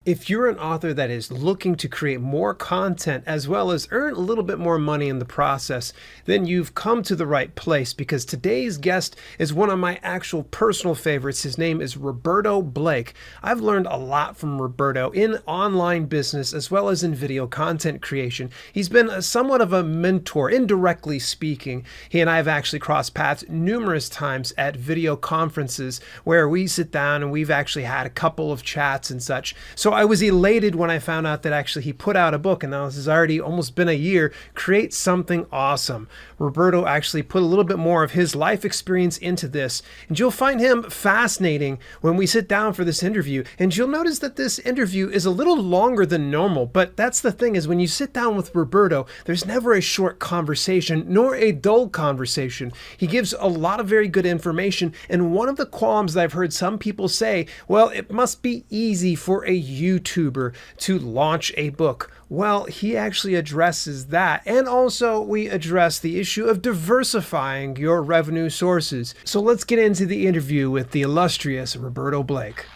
If you're an author that is looking to create more content as well as earn a little bit more money in the process, then you've come to the right place because today's guest is one of my actual personal favorites. His name is Roberto Blake. I've learned a lot from Roberto in online business as well as in video content creation. He's been somewhat of a mentor, indirectly speaking. He and I have actually crossed paths numerous times at video conferences where we sit down and we've actually had a couple of chats and such. So I was elated when I found out that actually he put out a book, and now this has already almost been a year, Create Something Awesome. Roberto actually put a little bit more of his life experience into this, and you'll find him fascinating when we sit down for this interview. And you'll notice that this interview is a little longer than normal, but that's the thing, is when you sit down with Roberto, there's never a short conversation, nor a dull conversation. He gives a lot of very good information, and one of the qualms that I've heard some people say, well, it must be easy for a YouTuber to launch a book. Well, he actually addresses that. And also we address the issue of diversifying your revenue sources. So let's get into the interview with the illustrious Roberto Blake.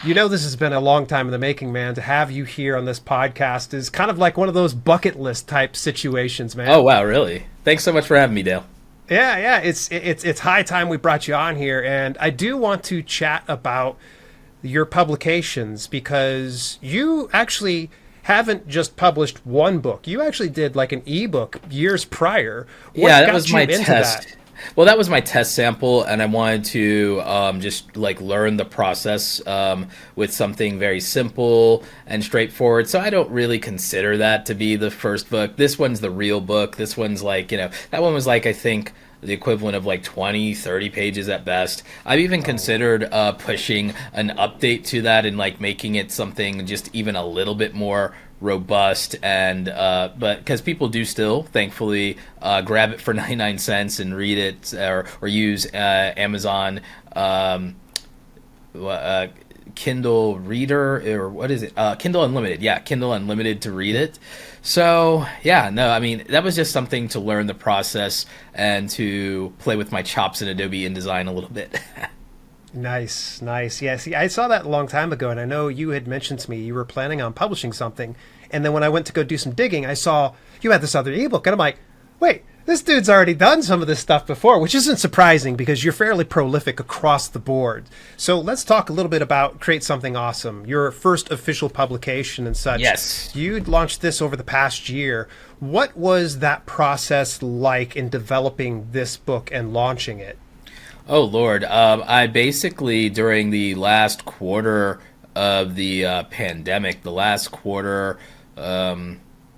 You know, this has been a long time in the making, man. To have you here on this podcast is kind of like one of those bucket list type situations, man. Oh, wow, really? Thanks so much for having me, Dale. Yeah, it's high time we brought you on here. And I do want to chat about your publications, because you actually haven't just published one book. You actually did like an ebook years prior. What Yeah, that got was you my into test. that? Well, that was my test sample, and I wanted to just like learn the process with something very simple and straightforward. So I don't really consider that to be the first book. This one's the real book. This one's like, that one was like, I think, the equivalent of like 20, 30 pages at best. I've even considered pushing an update to that and like making it something just even a little bit more robust, and but because people do still thankfully grab it for 99 cents and read it, or use Amazon Kindle Reader, or what is it? Kindle Unlimited. Yeah, Kindle Unlimited to read it. So, yeah, no, I mean, that was just something to learn the process and to play with my chops in Adobe InDesign a little bit. Nice. Yeah, see, I saw that a long time ago, and I know you had mentioned to me you were planning on publishing something. And then when I went to go do some digging, I saw you had this other ebook, and I'm like, wait, this dude's already done some of this stuff before, which isn't surprising because you're fairly prolific across the board. So let's talk a little bit about Create Something Awesome, your first official publication and such. Yes. You launched this over the past year. What was that process like in developing this book and launching it? Oh, Lord. I basically, during the last quarter of the pandemic, the last quarter,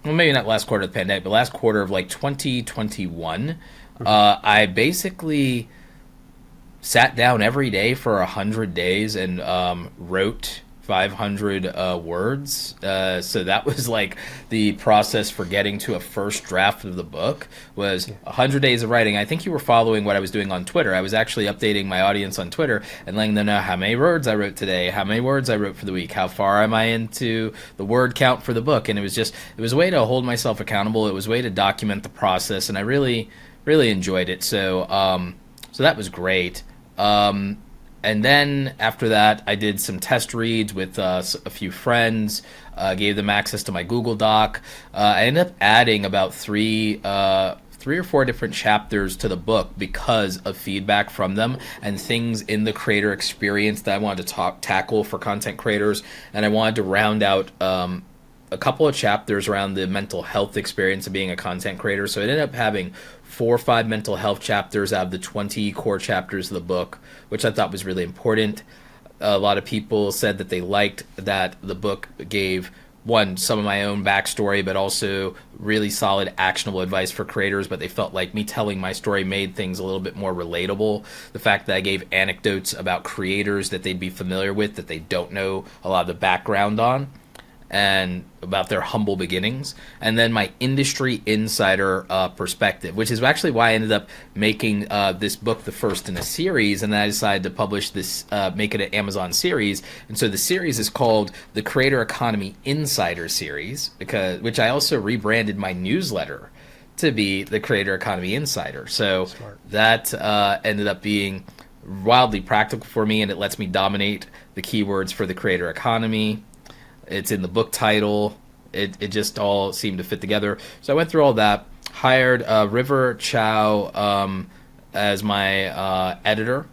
well, maybe not last quarter of the pandemic, but last quarter of like 2021, I basically sat down every day for 100 days and wrote 500 words. So that was like the process for getting to a first draft of the book, was 100 days of writing. I think you were following what I was doing on Twitter. I was actually updating my audience on Twitter and letting them know how many words I wrote today, how many words I wrote for the week, how far am I into the word count for the book. And it was a way to hold myself accountable. It was a way to document the process, and I really, really enjoyed it. So, so that was great. And then after that, I did some test reads with a few friends, gave them access to my Google Doc. I ended up adding about three or four different chapters to the book because of feedback from them and things in the creator experience that I wanted to tackle for content creators. And I wanted to round out a couple of chapters around the mental health experience of being a content creator. So I ended up having 4 or 5 mental health chapters out of the 20 core chapters of the book, which I thought was really important. A lot of people said that they liked that the book gave, one, some of my own backstory, but also really solid actionable advice for creators, but they felt like me telling my story made things a little bit more relatable. The fact that I gave anecdotes about creators that they'd be familiar with, that they don't know a lot of the background on, and about their humble beginnings, and then my industry insider perspective, which is actually why I ended up making this book the first in a series, and then I decided to publish this, make it an Amazon series. And so the series is called the Creator Economy Insider Series, which I also rebranded my newsletter to be the Creator Economy Insider. So Smart. that ended up being wildly practical for me, and it lets me dominate the keywords for the creator economy. It's in the book title. It just all seemed to fit together. So I went through all that. Hired River Chow as my editor.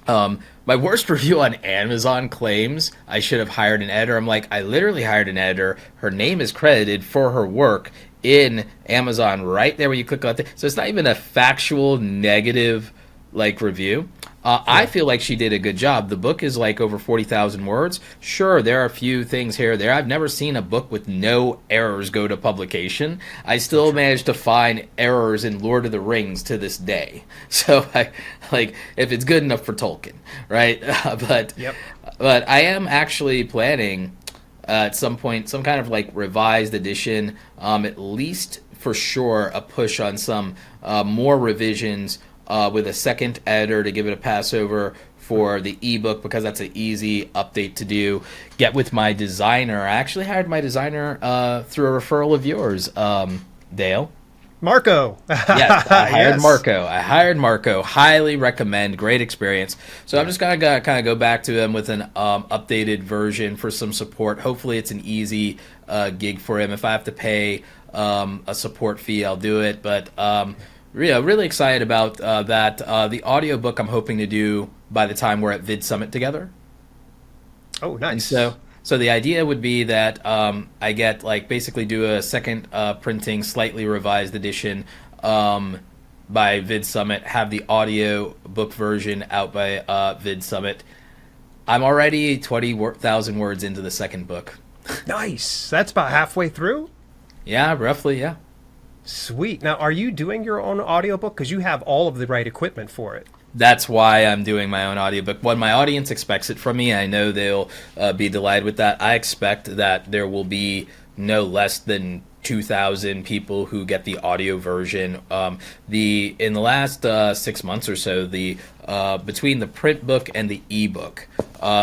My worst review on Amazon claims I should have hired an editor. I'm like, I literally hired an editor. Her name is credited for her work in Amazon right there when you click on it. So it's not even a factual negative like review. I feel like she did a good job. The book is like over 40,000 words. Sure, there are a few things here or there. I've never seen a book with no errors go to publication. I still managed to find errors in Lord of the Rings to this day. So, if it's good enough for Tolkien, right? But Yep. but I am actually planning at some point some kind of like revised edition, at least for sure a push on some more revisions with a second editor to give it a pass over for the ebook, because that's an easy update to do. Get with my designer. I actually hired my designer through a referral of yours, Dale. Marco. Yes, I hired Yes. Marco. Highly recommend. Great experience. So I'm just gonna kind of go back to him with an updated version for some support. Hopefully, it's an easy gig for him. If I have to pay a support fee, I'll do it. But really excited about that. The audiobook I'm hoping to do by the time we're at Vid Summit together. Oh, And nice. so the idea would be that I get like basically do a second printing, slightly revised edition by Vid Summit, have the audio book version out by Vid Summit. I'm already 20,000 words into the second book. Nice. That's about halfway through. Yeah, roughly, yeah. Sweet. Now, are you doing your own audiobook? Because you have all of the right equipment for it. That's why I'm doing my own audiobook. When my audience expects it from me, I know they'll be delighted with that. I expect that there will be no less than 2,000 people who get the audio version. In the last 6 months or so, the between the print book and the ebook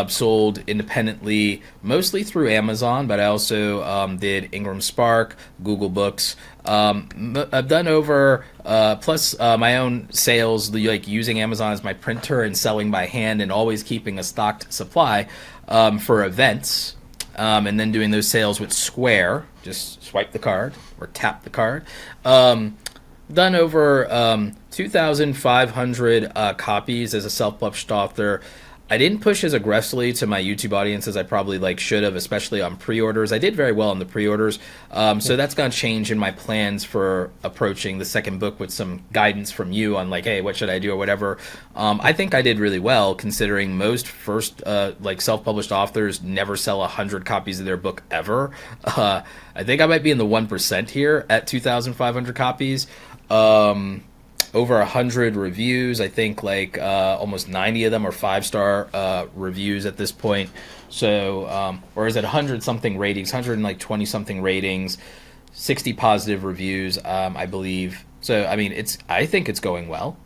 sold independently, mostly through Amazon, but I also did Ingram Spark, Google Books. I've done over plus my own sales, like using Amazon as my printer and selling by hand and always keeping a stocked supply for events. And then doing those sales with Square, just swipe the card or tap the card. Done over 2,500 copies as a self-published author. I didn't push as aggressively to my YouTube audience as I probably should have, especially on pre-orders. I did very well on the pre-orders, so that's going to change in my plans for approaching the second book with some guidance from you on hey, what should I do or whatever. I think I did really well considering most first self-published authors never sell 100 copies of their book ever. I think I might be in the 1% here at 2,500 copies. Over 100 reviews. I think almost 90 of them are 5-star reviews at this point. So, or is it 100 something ratings, 120 something ratings, 60 positive reviews, I believe. So, I mean, I think it's going well.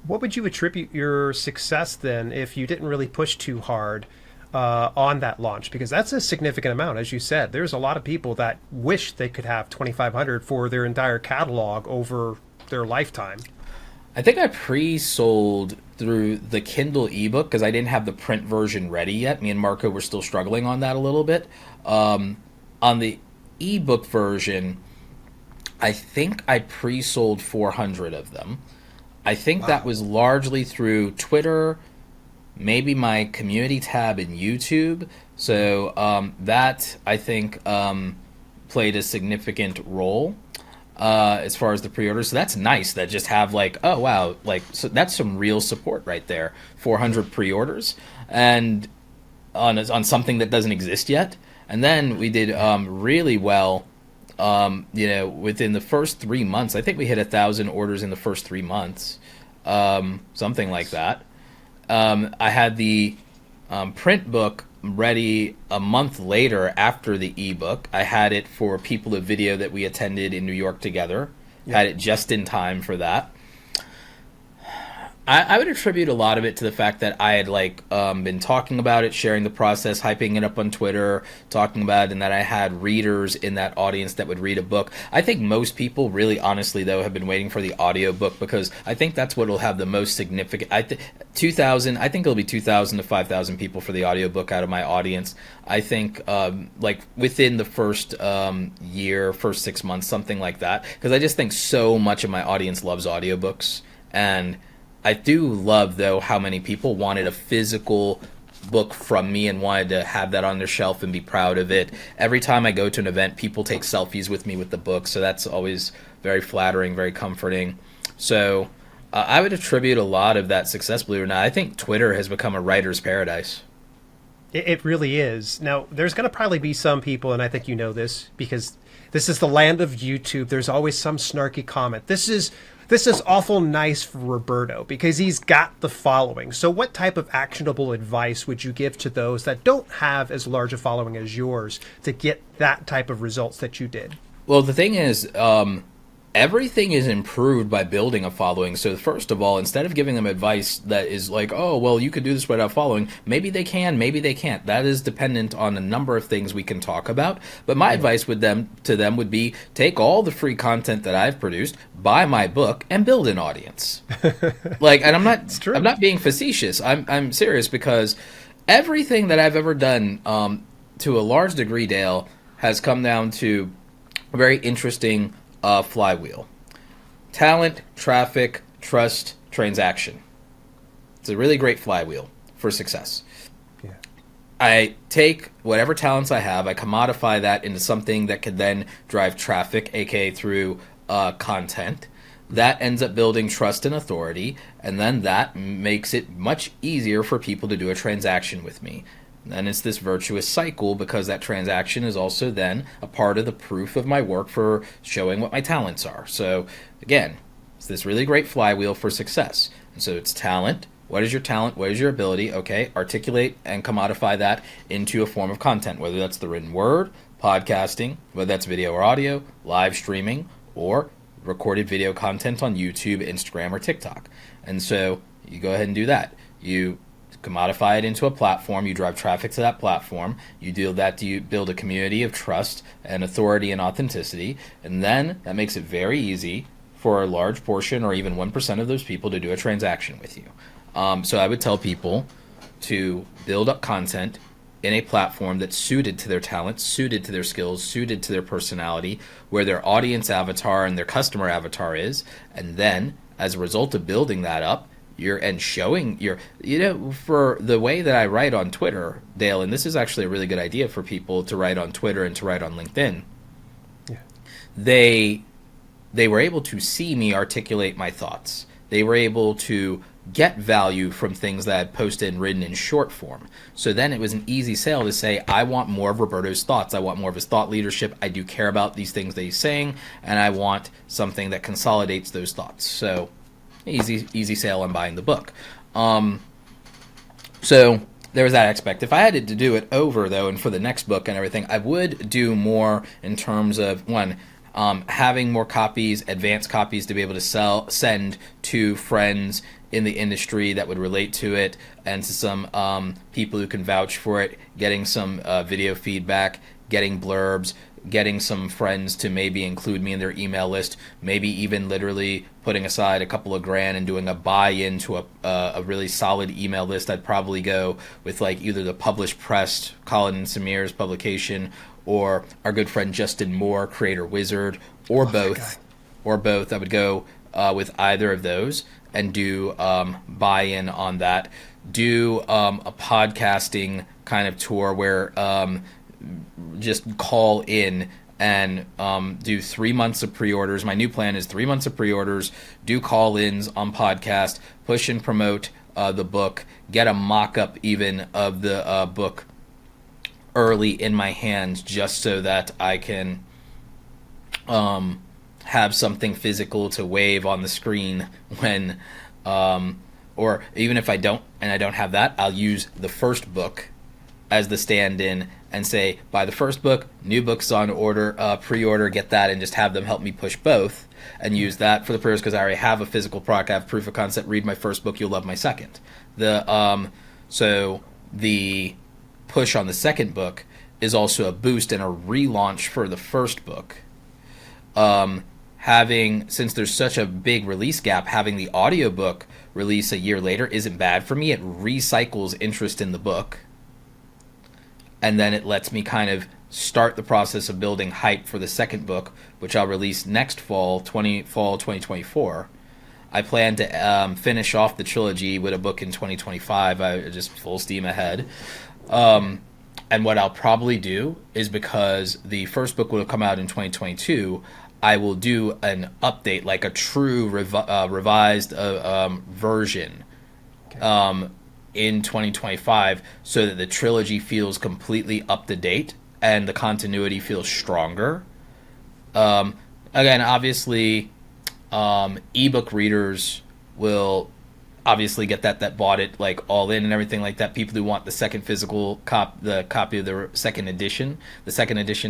What would you attribute your success then if you didn't really push too hard on that launch? Because that's a significant amount, as you said. There's a lot of people that wish they could have 2,500 for their entire catalog over their lifetime. I think I pre-sold through the Kindle ebook because I didn't have the print version ready yet. Me and Marco were still struggling on that a little bit. On the ebook version, I think I pre-sold 400 of them. I think that was largely through Twitter, maybe my community tab in YouTube. So that, I think, played a significant role. As far as the pre-orders, so that's nice. That just have oh wow, so that's some real support right there. 400 pre-orders, and on something that doesn't exist yet. And then we did really well. Within the first 3 months, I think we hit 1,000 orders in the first 3 months, something like that. I had the print book ready a month later after the ebook. I had it for People of Video that we attended in New York together. Had it just in time for that. I would attribute a lot of it to the fact that I had been talking about it, sharing the process, hyping it up on Twitter, talking about it, and that I had readers in that audience that would read a book. I think most people, really honestly though, have been waiting for the audiobook because I think that's what will have the most significant. 2,000. I think it'll be 2,000 to 5,000 people for the audiobook out of my audience. I think within the first year, first 6 months, something like that, because I just think so much of my audience loves audiobooks. And I do love, though, how many people wanted a physical book from me and wanted to have that on their shelf and be proud of it. Every time I go to an event, people take selfies with me with the book, so that's always very flattering, very comforting. So I would attribute a lot of that success, believe it or not. I think Twitter has become a writer's paradise. It really is. Now, there's going to probably be some people, and I think you know this, because this is the land of YouTube. There's always some snarky comment. This is awful nice for Roberto because he's got the following. So what type of actionable advice would you give to those that don't have as large a following as yours to get that type of results that you did? Well, the thing is, everything is improved by building a following. So first of all, instead of giving them advice that is like, oh, well, you could do this without following, maybe they can, maybe they can't. That is dependent on a number of things we can talk about. But my advice to them would be take all the free content that I've produced, buy my book, and build an audience. And I'm not being facetious. I'm serious because everything that I've ever done, to a large degree, Dale, has come down to a very interesting flywheel. Talent, traffic, trust, transaction. It's a really great flywheel for success. Yeah. I take whatever talents I have, I commodify that into something that could then drive traffic, aka through content. That ends up building trust and authority, and then that makes it much easier for people to do a transaction with me. And it's this virtuous cycle because that transaction is also then a part of the proof of my work for showing what my talents are. So again, it's this really great flywheel for success. And so it's talent. What is your talent? What is your ability? Okay, articulate and commodify that into a form of content, whether that's the written word, podcasting, whether that's video or audio, live streaming, or recorded video content on YouTube, Instagram, or TikTok. And so you go ahead and do that. You commodify it into a platform, you drive traffic to that platform, you build a community of trust and authority and authenticity, and then that makes it very easy for a large portion or even 1% of those people to do a transaction with you. So I would tell people to build up content in a platform that's suited to their talents, suited to their skills, suited to their personality, where their audience avatar and their customer avatar is, and then as a result of building that up, for the way that I write on Twitter, Dale, and this is actually a really good idea for people to write on Twitter and to write on LinkedIn. Yeah. They were able to see me articulate my thoughts. They were able to get value from things that I had posted and written in short form. So then it was an easy sale to say, I want more of Roberto's thoughts. I want more of his thought leadership. I do care about these things that he's saying, and I want something that consolidates those thoughts. So easy sale on buying the book. So there was that aspect. If I had to do it over, though, and for the next book and everything, I would do more in terms of, one, having more copies, advanced copies to be able to send to friends in the industry that would relate to it, and to some people who can vouch for it, getting some video feedback, getting blurbs, getting some friends to maybe include me in their email list, maybe even literally putting aside a couple of grand and doing a buy-in to a really solid email list. I'd probably go with either the Published Press, Colin and Samir's publication, or our good friend Justin Moore, Creator Wizard, or both. Or both. I would go with either of those and do buy-in on that. Do a podcasting kind of tour where just call in and do 3 months of pre-orders. My new plan is 3 months of pre-orders, do call-ins on podcast, push and promote the book, get a mock-up even of the book early in my hands, just so that I can have something physical to wave on the screen when, or even if I don't have that, I'll use the first book as the stand-in and say, buy the first book, new books on order, pre-order, get that, and just have them help me push both, and use that for the pre-orders because I already have a physical product, I have proof of concept. Read my first book, you'll love my second. So the push on the second book is also a boost and a relaunch for the first book. Since there's such a big release gap, having the audiobook release a year later isn't bad for me. It recycles interest in the book, and then it lets me kind of start the process of building hype for the second book, which I'll release next fall 2024. I plan to finish off the trilogy with a book in 2025. I just full steam ahead. And what I'll probably do is, because the first book will come out in 2022, I will do an update, like a true revised version in 2025, so that the trilogy feels completely up to date and the continuity feels stronger. Again, obviously, ebook readers will obviously get that bought it like all in and everything like that. People who want the second physical copy of the second edition,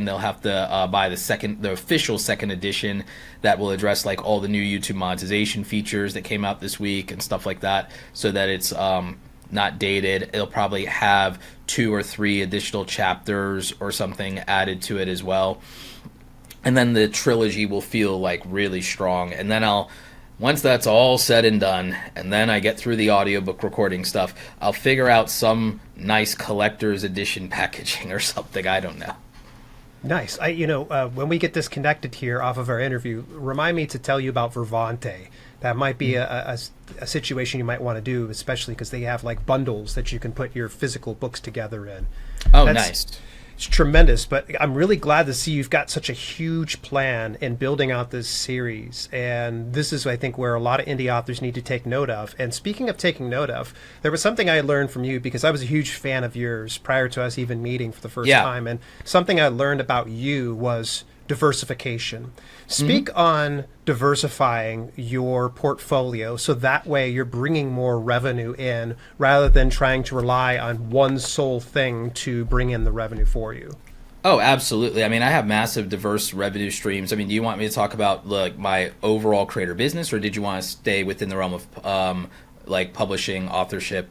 they'll have to buy the official second edition that will address like all the new YouTube monetization features that came out this week and stuff like that, so that it's not dated. It'll probably have 2 or 3 additional chapters or something added to it as well. And then the trilogy will feel like really strong. And then once that's all said and done, and then I get through the audiobook recording stuff, I'll figure out some nice collector's edition packaging or something. I don't know. Nice. When we get disconnected here off of our interview, remind me to tell you about Vervante. That might be a situation you might want to do, especially because they have like bundles that you can put your physical books together in. Oh, nice. It's tremendous, but I'm really glad to see you've got such a huge plan in building out this series. And this is, I think, where a lot of indie authors need to take note of. And speaking of taking note of, there was something I learned from you, because I was a huge fan of yours prior to us even meeting for the first time. And something I learned about you was diversification. Speak on diversifying your portfolio so that way you're bringing more revenue in rather than trying to rely on one sole thing to bring in the revenue for you. Oh, absolutely. I mean, I have massive diverse revenue streams. I mean, do you want me to talk about like my overall creator business, or did you want to stay within the realm of like publishing, authorship?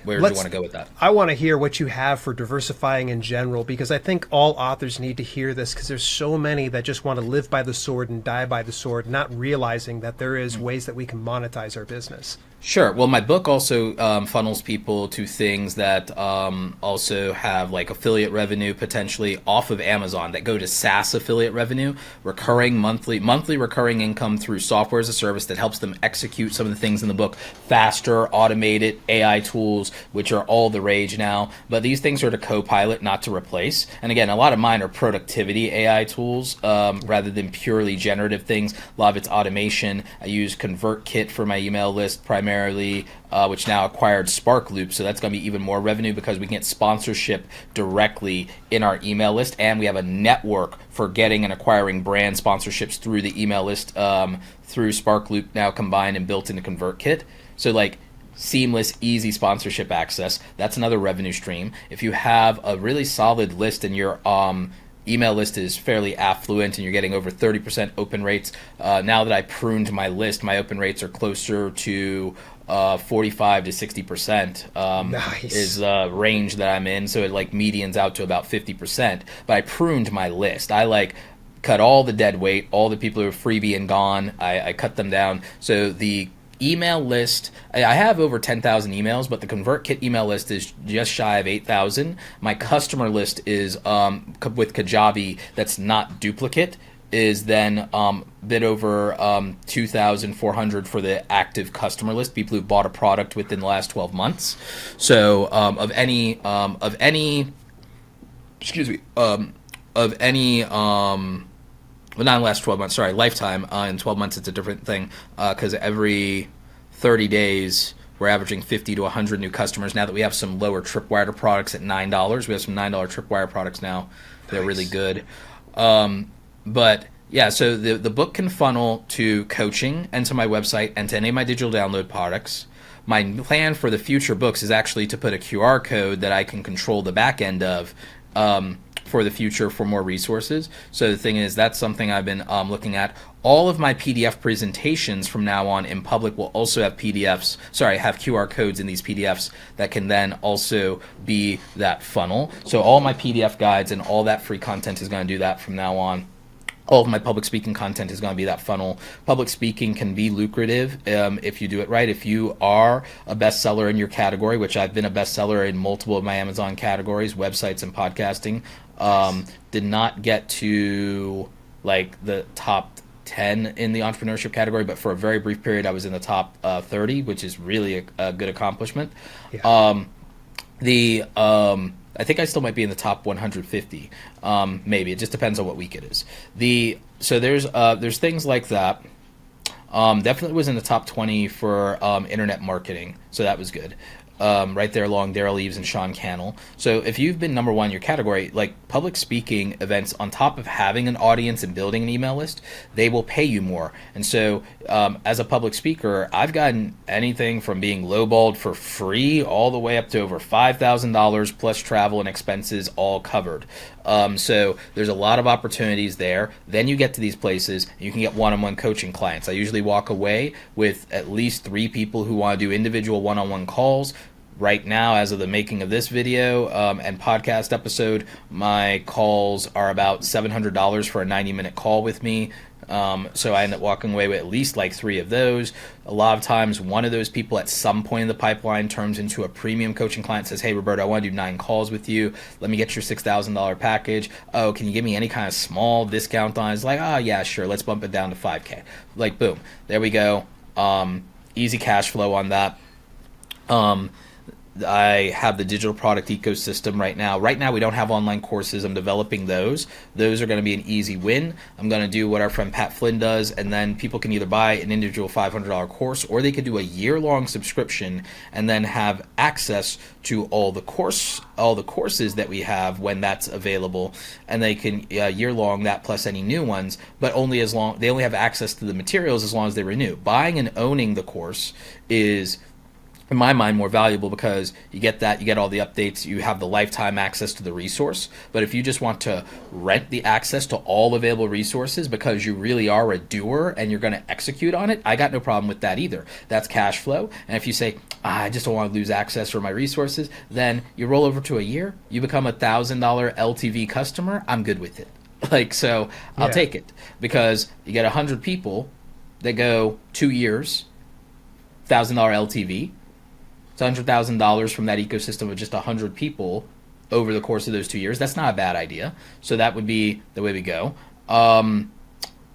Where do you want to go with that? I want to hear what you have for diversifying in general, because I think all authors need to hear this, because there's so many that just want to live by the sword and die by the sword, not realizing that there is ways that we can monetize our business. Sure. Well, my book also funnels people to things that also have like affiliate revenue potentially off of Amazon that go to SaaS affiliate revenue, recurring monthly recurring income through software as a service that helps them execute some of the things in the book faster, automated AI tools, which are all the rage now. But these things are to co-pilot, not to replace. And again, a lot of mine are productivity AI tools rather than purely generative things. A lot of it's automation. I use ConvertKit for my email list primarily. Which now acquired SparkLoop, so that's going to be even more revenue because we can get sponsorship directly in our email list, and we have a network for getting and acquiring brand sponsorships through the email list through SparkLoop now combined and built into ConvertKit. So like seamless, easy sponsorship access. That's another revenue stream. If you have a really solid list and your email list is fairly affluent and you're getting over 30% open rates. Now that I pruned my list, my open rates are closer to 45 to 60%. Nice. Is the range that I'm in. So it like medians out to about 50%. But I pruned my list. I like cut all the dead weight, all the people who are freebie and gone. I cut them down. So the email list, I have over 10,000 emails, but the ConvertKit email list is just shy of 8,000. My customer list is with Kajabi, that's not duplicate, is then a bit over 2,400 for the active customer list, people who bought a product within the last 12 months. So of any well, not in the last 12 months, sorry, lifetime. In 12 months, it's a different thing because every 30 days, we're averaging 50 to 100 new customers. Now that we have some lower Tripwire products at $9, we have some $9 Tripwire products now. They're really good. But yeah, so the book can funnel to coaching and to my website and to any of my digital download products. my plan for the future books is actually to put a QR code that I can control the back end of for the future for more resources. So the thing is, that's something I've been looking at. All of my PDF presentations from now on in public will also have have QR codes in these PDFs that can then also be that funnel. So all my PDF guides and all that free content is going to do that from now on. All of my public speaking content is going to be that funnel. Public speaking can be lucrative if you do it right. If you are a bestseller in your category, which I've been a bestseller in multiple of my Amazon categories, websites and podcasting, did not get to like the top 10 in the entrepreneurship category, but for a very brief period I was in the top 30, which is really a good accomplishment. Yeah. I think I still might be in the top 150. Maybe it just depends on what week it is. So there's things like that. Definitely was in the top 20 for internet marketing, so that was good. Right there along Daryl Eves and Sean Cannell. So if you've been number one in your category, like public speaking events, on top of having an audience and building an email list, they will pay you more. And so as a public speaker, I've gotten anything from being lowballed for free all the way up to over $5,000 plus travel and expenses all covered. So there's a lot of opportunities there. Then you get to these places, and you can get one-on-one coaching clients. I usually walk away with at least 3 people who want to do individual one-on-one calls. Right now, as of the making of this video and podcast episode, my calls are about $700 for a 90-minute call with me. So I end up walking away with at least like 3 of those. A lot of times, one of those people at some point in the pipeline turns into a premium coaching client, says, hey, Roberto, I want to do 9 calls with you. Let me get your $6,000 package. Oh, can you give me any kind of small discount on it? It's like, oh, yeah, sure. Let's bump it down to $5K. Like, boom. There we go. Easy cash flow on that. I have the digital product ecosystem right now. Right now, we don't have online courses. I'm developing those. Those are going to be an easy win. I'm going to do what our friend Pat Flynn does, and then people can either buy an individual $500 course, or they could do a year-long subscription and then have access to all the courses that we have when that's available, and they can year-long that plus any new ones, but they only have access to the materials as long as they renew. Buying and owning the course is, in my mind, more valuable because you get all the updates, you have the lifetime access to the resource. But if you just want to rent the access to all available resources because you really are a doer and you're going to execute on it, I got no problem with that either. That's cash flow. And if you say, I just don't want to lose access for my resources, then you roll over to a year, you become $1,000 LTV customer, I'm good with it. I'll take it, because you get 100 people that go 2 years, $1,000 LTV. It's $100,000 from that ecosystem of just 100 people over the course of those 2 years. That's not a bad idea. So that would be the way we go. I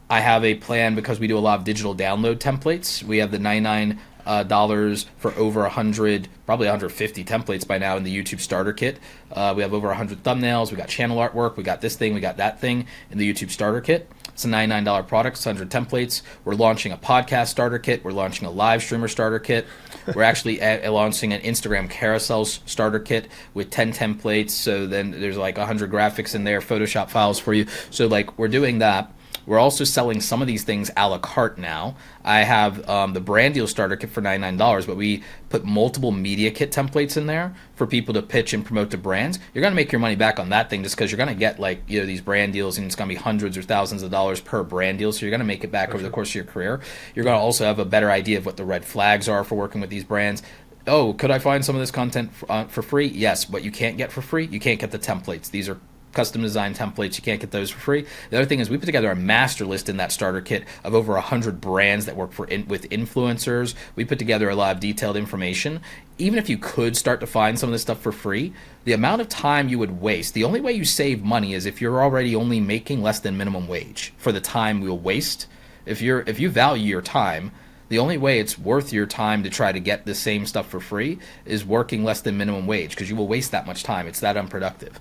have a plan because we do a lot of digital download templates. We have the $99 for over 100, probably 150 templates by now in the YouTube starter kit. We have over 100 thumbnails. We got channel artwork. We got this thing. We got that thing in the YouTube starter kit. It's a $99 product. It's 100 templates. We're launching a podcast starter kit. We're launching a live streamer starter kit. We're actually launching an Instagram carousel starter kit with 10 templates. So then there's like 100 graphics in there, Photoshop files for you. So like we're doing that. We're also selling some of these things a la carte now. I have the brand deal starter kit for $99, but we put multiple media kit templates in there for people to pitch and promote to brands. You're going to make your money back on that thing just because you're going to get these brand deals, and it's going to be hundreds or thousands of dollars per brand deal. So you're going to make it back over the course of your career. You're going to also have a better idea of what the red flags are for working with these brands. Oh, could I find some of this content for free? Yes, but you can't get for free. You can't get the templates. These are custom design templates. You can't get those for free. The other thing is we put together a master list in that starter kit of over 100 brands that work with influencers. We put together a lot of detailed information. Even if you could start to find some of this stuff for free, the amount of time you would waste, the only way you save money is if you're already only making less than minimum wage for the time you'll waste. If you value your time, the only way it's worth your time to try to get the same stuff for free is working less than minimum wage, because you will waste that much time. It's that unproductive.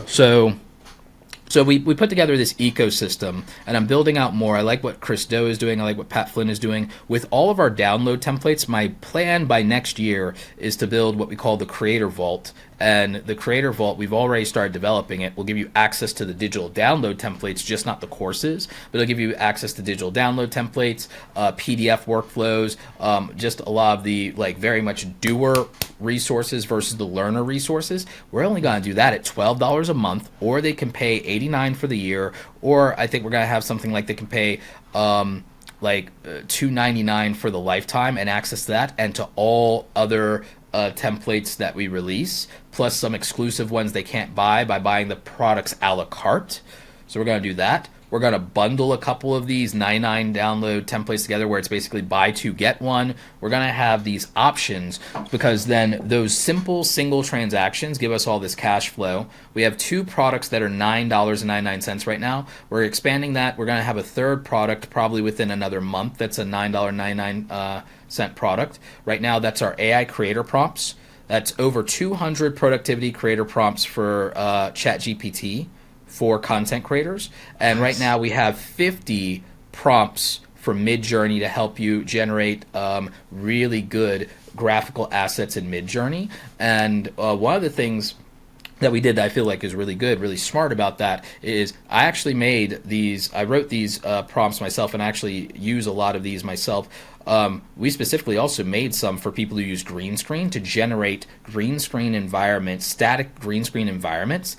So So we put together this ecosystem, and I'm building out more. I like what Chris Do is doing. I like what Pat Flynn is doing. With all of our download templates, my plan by next year is to build what we call the Creator Vault. And the Creator Vault, we've already started developing it. Will give you access to the digital download templates, just not the courses, but it'll give you access to digital download templates, PDF workflows, just a lot of the like very much doer resources versus the learner resources. We're only going to do that at $12 a month, or they can pay $89 for the year, or I think we're going to have something like they can pay $299 for the lifetime and access to that and to all other templates that we release, plus some exclusive ones they can't buy by buying the products a la carte. So we're going to do that. We're going to bundle a couple of these 99 download templates together where it's basically buy two, get one. We're going to have these options because then those simple single transactions give us all this cash flow. We have two products that are $9.99 right now. We're expanding that. We're going to have a third product probably within another month. That's a $9.99 product. Right now, that's our AI creator prompts. That's over 200 productivity creator prompts for ChatGPT for content creators. And right now we have 50 prompts for Midjourney to help you generate really good graphical assets in Midjourney. And one of the things that we did that I feel like is really good, really smart about that is I actually I wrote these prompts myself and I actually use a lot of these myself. We specifically also made some for people who use green screen to generate green screen environments, static green screen environments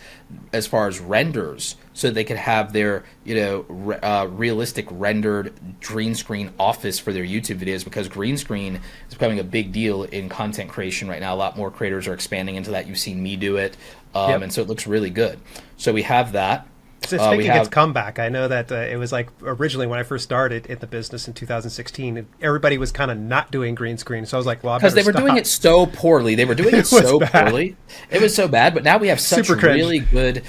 as far as renders, so they could have their realistic rendered green screen office for their YouTube videos, because green screen is becoming a big deal in content creation right now. A lot more creators are expanding into that. You've seen me do it, and so it looks really good. So we have that. So it's making its comeback. I know that it was like originally when I first started in the business in 2016, everybody was kind of not doing green screen. So I was like, well, because they were doing it so poorly. They were doing it so poorly. It was so bad. But now we have such really good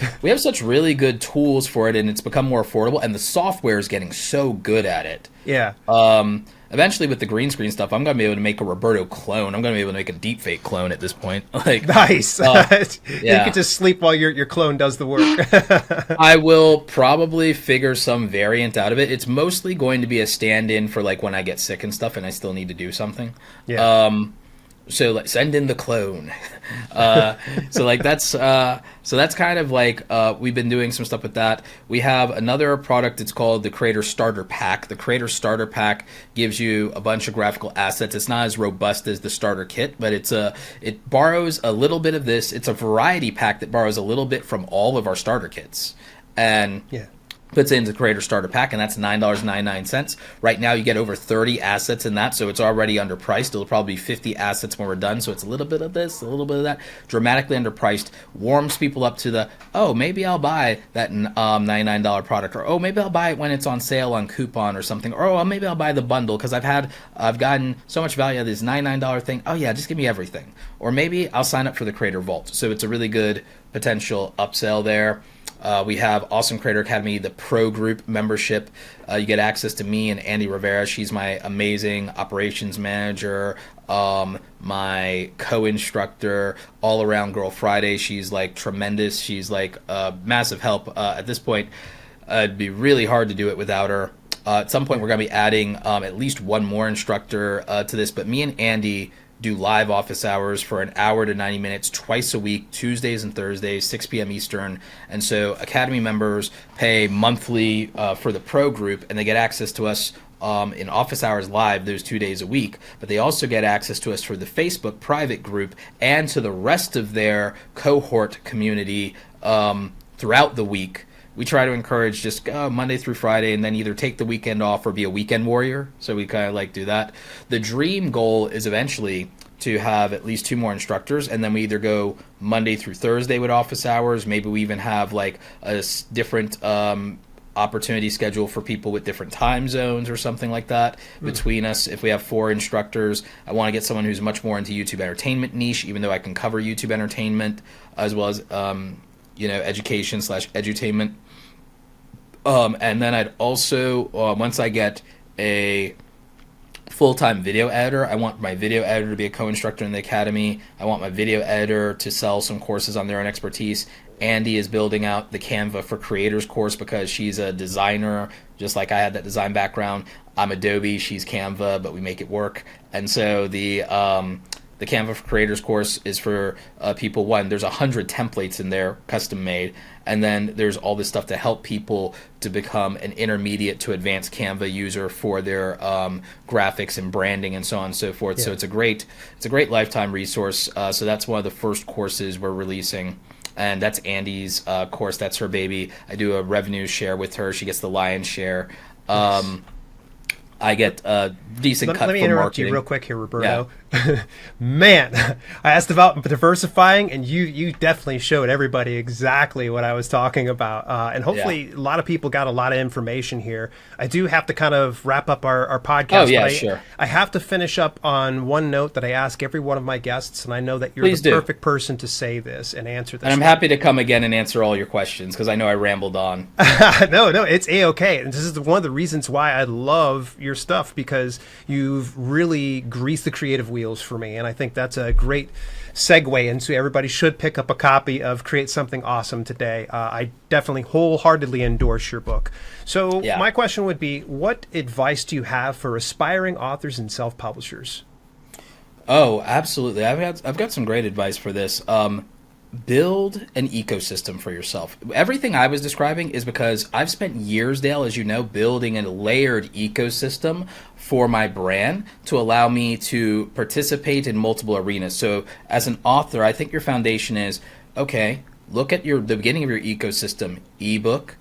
tools for it, and it's become more affordable. And the software is getting so good at it. Yeah. Eventually, with the green screen stuff, I'm going to be able to make a Roberto clone. I'm going to be able to make a deepfake clone at this point. Nice. Yeah. You can just sleep while your clone does the work. I will probably figure some variant out of it. It's mostly going to be a stand-in for like when I get sick and stuff, and I still need to do something. Yeah. So like send in the clone. That's kind of like we've been doing some stuff with that. We have another product. It's called the Creator Starter Pack. The Creator Starter Pack gives you a bunch of graphical assets. It's not as robust as the starter kit, but it borrows a little bit of this. It's a variety pack that borrows a little bit from all of our starter kits, and puts it into the Creator Starter Pack, and that's $9.99. Right now, you get over 30 assets in that, so it's already underpriced. It'll probably be 50 assets when we're done, so it's a little bit of this, a little bit of that. Dramatically underpriced. Warms people up to the, maybe I'll buy that $99 product, or maybe I'll buy it when it's on sale on coupon or something, or maybe I'll buy the bundle because I've gotten so much value out of this $99 thing. Oh yeah, just give me everything. Or maybe I'll sign up for the Creator Vault. So it's a really good potential upsell there. We have Awesome Creator Academy, the pro group membership. You get access to me and Andy Rivera. She's my amazing operations manager, my co-instructor, all around Girl Friday. She's like tremendous. She's like a massive help. At this point, it'd be really hard to do it without her. At some point, we're going to be adding at least one more instructor to this. But me and Andy do live office hours for an hour to 90 minutes twice a week, Tuesdays and Thursdays, 6 p.m. Eastern. And so Academy members pay monthly for the pro group, and they get access to us in office hours live those 2 days a week. But they also get access to us for the Facebook private group and to the rest of their cohort community throughout the week. We try to encourage just Monday through Friday, and then either take the weekend off or be a weekend warrior. So we kind of like do that. The dream goal is eventually to have at least 2 more instructors, and then we either go Monday through Thursday with office hours. Maybe we even have like a different opportunity schedule for people with different time zones or something like that between us. If we have 4 instructors, I want to get someone who's much more into YouTube entertainment niche, even though I can cover YouTube entertainment as well as education / edutainment. And then I'd also, once I get a full-time video editor, I want my video editor to be a co-instructor in the academy. I want my video editor to sell some courses on their own expertise. Andy is building out the Canva for Creators course because she's a designer, just like I had that design background. I'm Adobe, she's Canva, but we make it work. And so the Canva for Creators course is for people. One, there's 100 templates in there, custom made, and then there's all this stuff to help people to become an intermediate to advanced Canva user for their graphics and branding and so on and so forth. Yeah. So it's a great lifetime resource. So that's one of the first courses we're releasing. And that's Andy's course. That's her baby. I do a revenue share with her. She gets the lion's share. Nice. I get a decent cut from marketing. Let me interrupt you real quick here, Roberto. Yeah. Man, I asked about diversifying, and you definitely showed everybody exactly what I was talking about. And hopefully a lot of people got a lot of information here. I do have to kind of wrap up our podcast. Oh, yeah, sure. I have to finish up on one note that I ask every one of my guests, and I know that you're the perfect person to say this and answer this. And I'm happy to come again and answer all your questions, because I know I rambled on. No, it's A-okay. And this is one of the reasons why I love your stuff, because you've really greased the creative wheels for me, and I think that's a great segue into everybody should pick up a copy of Create Something Awesome today. I definitely wholeheartedly endorse your book. So my question would be, what advice do you have for aspiring authors and self-publishers? Oh, absolutely. I've got some great advice for this. Build an ecosystem for yourself. Everything I was describing is because I've spent years, Dale, as you know, building a layered ecosystem for my brand to allow me to participate in multiple arenas. So as an author, I think your foundation is, okay, look at the beginning of your ecosystem: ebook,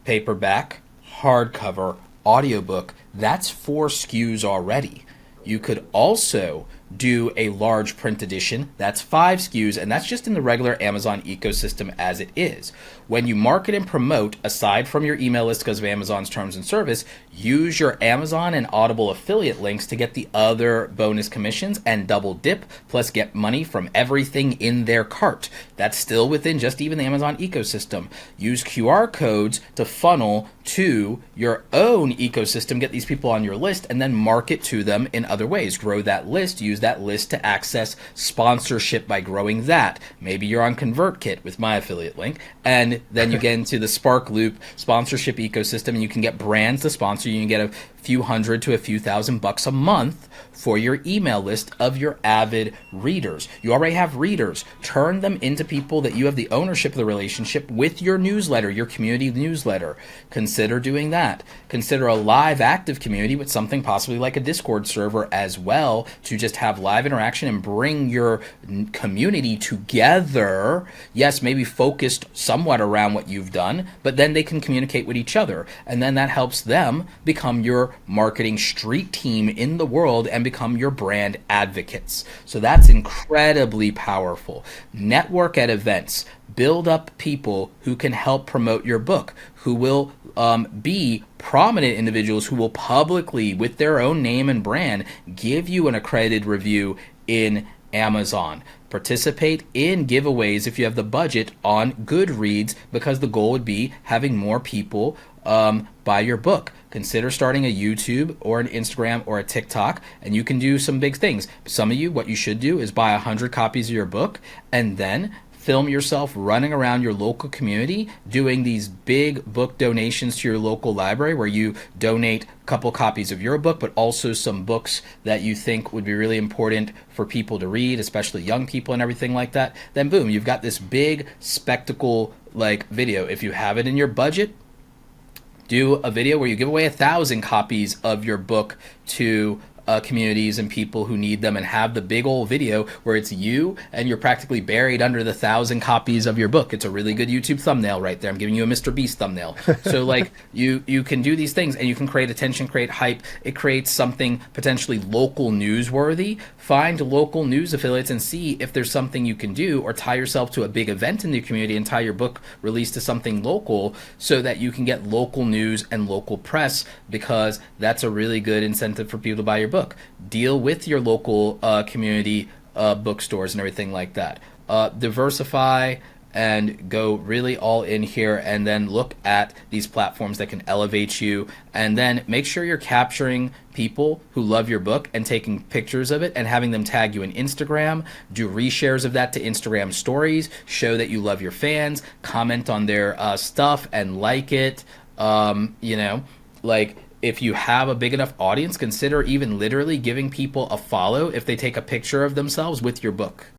paperback, hardcover, audiobook. That's 4 SKUs already. You could also do a large print edition. That's 5 SKUs, and that's just in the regular Amazon ecosystem as it is. When you market and promote, aside from your email list because of Amazon's terms and service, use your Amazon and Audible affiliate links to get the other bonus commissions and double dip, plus get money from everything in their cart. That's still within just even the Amazon ecosystem. Use QR codes to funnel to your own ecosystem, get these people on your list, and then market to them in other ways. Grow that list, use that list to access sponsorship by growing that. Maybe you're on ConvertKit with my affiliate link, and then you get into the Spark Loop sponsorship ecosystem, and you can get brands to sponsor you. You can get a few hundred to a few $1,000 a month for your email list of your avid readers. You already have readers. Turn them into people that you have the ownership of the relationship with your newsletter, your community newsletter. Consider doing that. Consider a live active community with something possibly like a Discord server as well, to just have live interaction and bring your community together. Yes, maybe focused somewhat around what you've done, but then they can communicate with each other. And then that helps them become your marketing street team in the world and become your brand advocates. So that's incredibly powerful. Network at events. Build up people who can help promote your book, who will be prominent individuals who will publicly, with their own name and brand, give you an accredited review in Amazon. Participate in giveaways if you have the budget on Goodreads, because the goal would be having more people buy your book. Consider starting a YouTube or an Instagram or a TikTok, and you can do some big things. Some of you, what you should do is buy 100 copies of your book and then film yourself running around your local community doing these big book donations to your local library, where you donate a couple copies of your book, but also some books that you think would be really important for people to read, especially young people and everything like that. Then boom, you've got this big spectacle like video. If you have it in your budget, do a video where you give away 1,000 copies of your book to communities and people who need them, and have the big old video where it's you and you're practically buried under the 1,000 copies of your book. It's a really good YouTube thumbnail right there. I'm giving you a Mr. Beast thumbnail. So like you can do these things, and you can create attention, create hype. It creates something potentially local newsworthy. Find local news affiliates and see if there's something you can do, or tie yourself to a big event in the community and tie your book release to something local, so that you can get local news and local press, because that's a really good incentive for people to buy your book. Deal with your local community bookstores and everything like that. Diversify and go really all in here, and then look at these platforms that can elevate you, and then make sure you're capturing people who love your book and taking pictures of it and having them tag you in Instagram. Do reshares of that to Instagram stories. Show that you love your fans. Comment on their stuff and like it. You know, like, if you have a big enough audience, consider even literally giving people a follow if they take a picture of themselves with your book.